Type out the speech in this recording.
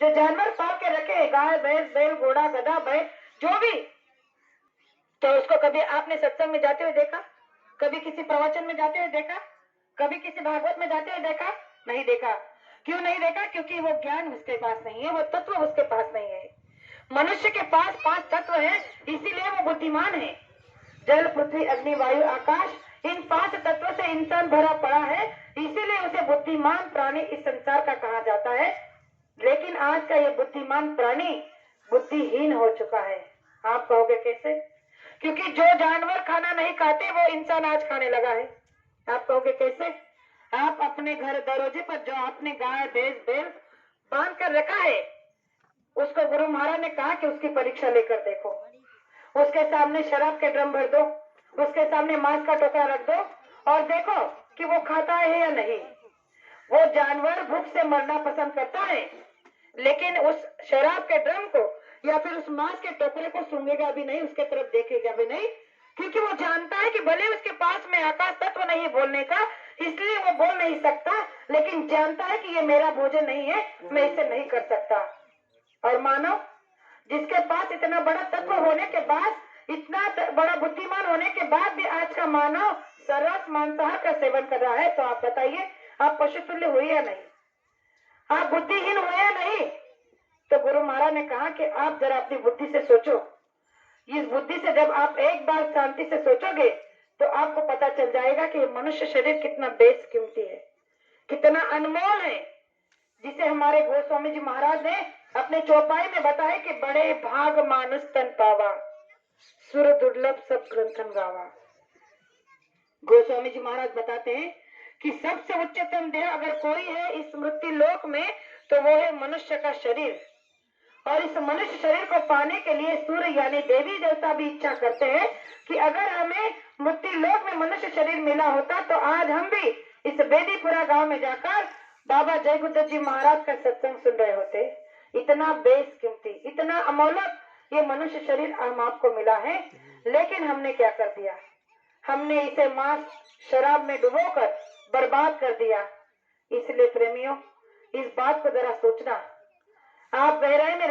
जो जानवर पाल के रखे, गाय भैंस बैल घोड़ा गधा बैल जो भी, तो उसको कभी आपने सत्संग में जाते हुए देखा? कभी किसी प्रवचन में जाते हुए देखा? कभी किसी भागवत में जाते हुए देखा? नहीं देखा। क्यों नहीं देखा? क्योंकि वो ज्ञान उसके पास नहीं है, वो तत्व उसके पास नहीं है। मनुष्य के पास 5 तत्व है, इसीलिए वो बुद्धिमान है। जल पृथ्वी अग्नि वायु आकाश, इन 5 तत्वों से इंसान भरा पड़ा है, इसीलिए उसे बुद्धिमान प्राणी इस संसार का कहा जाता है। लेकिन आज का ये बुद्धिमान प्राणी बुद्धिहीन हो चुका है। आप कहोगे कैसे? क्योंकि जो जानवर खाना नहीं खाते वो इंसान आज खाने लगा है। आप कहोगे कैसे? आप अपने घर दरवाजे पर जो आपने गाय भैंस बैल बांध कर रखा है, उसको गुरु महाराज ने कहा कि उसकी परीक्षा लेकर देखो। उसके सामने शराब के ड्रम भर दो, उसके सामने मांस का टोकरा रख दो और देखो कि वो खाता है या नहीं। वो जानवर भूख से मरना पसंद करता है, लेकिन उस शराब के ड्रम को या फिर उस मांस के टोकरे को सूंघेगा भी नहीं, उसके तरफ देखेगा भी नहीं, क्योंकि वो जानता है कि भले उसके पास में आकाश तत्व नहीं बोलने का, इसलिए वो बोल नहीं सकता, लेकिन जानता है कि ये मेरा भोजन नहीं है, मैं इसे नहीं कर सकता। और मानव जिसके पास इतना बड़ा तत्व होने के बाद, इतना बड़ा बुद्धिमान होने के बाद भी आज का मानव सर्रास मांसाहार का सेवन कर रहा है, तो आप बताइए, आप पशुतुल्य हुए या नहीं? आप बुद्धिहीन हुए या नहीं? तो गुरु महाराज ने कहा कि आप जरा अपनी बुद्धि से सोचो। इस बुद्धि से जब आप एक बार शांति से सोचोगे तो आपको पता चल जाएगा कि मनुष्य शरीर कितना बेशकीमती है, कितना अनमोल है, जिसे हमारे गोस्वामी जी महाराज ने अपने चौपाई में बताया कि बड़े भाग मानुष तन पावा, सुर दुर्लभ सब ग्रंथन गावा। गोस्वामी जी महाराज बताते हैं कि सबसे उच्चतम देह अगर कोई है इस मृत्यु लोक में तो वो है मनुष्य का शरीर। और इस मनुष्य शरीर को पाने के लिए सूर्य यानी देवी देवता भी इच्छा करते हैं कि अगर हमें मृत्यु लोक में मनुष्य शरीर मिला होता तो आज हम भी इस बेदीपुरा गांव में जाकर बाबा जय गुरुदत्त जी महाराज का सत्संग सुन रहे होते। इतना बेशकीमती, इतना अमोलक ये मनुष्य शरीर हम आपको मिला है, लेकिन हमने क्या कर दिया? हमने इसे मांस शराब में डुबोकर बर्बाद कर दिया। इसलिए प्रेमियों, इस बात को जरा सोचना। आप गहराई में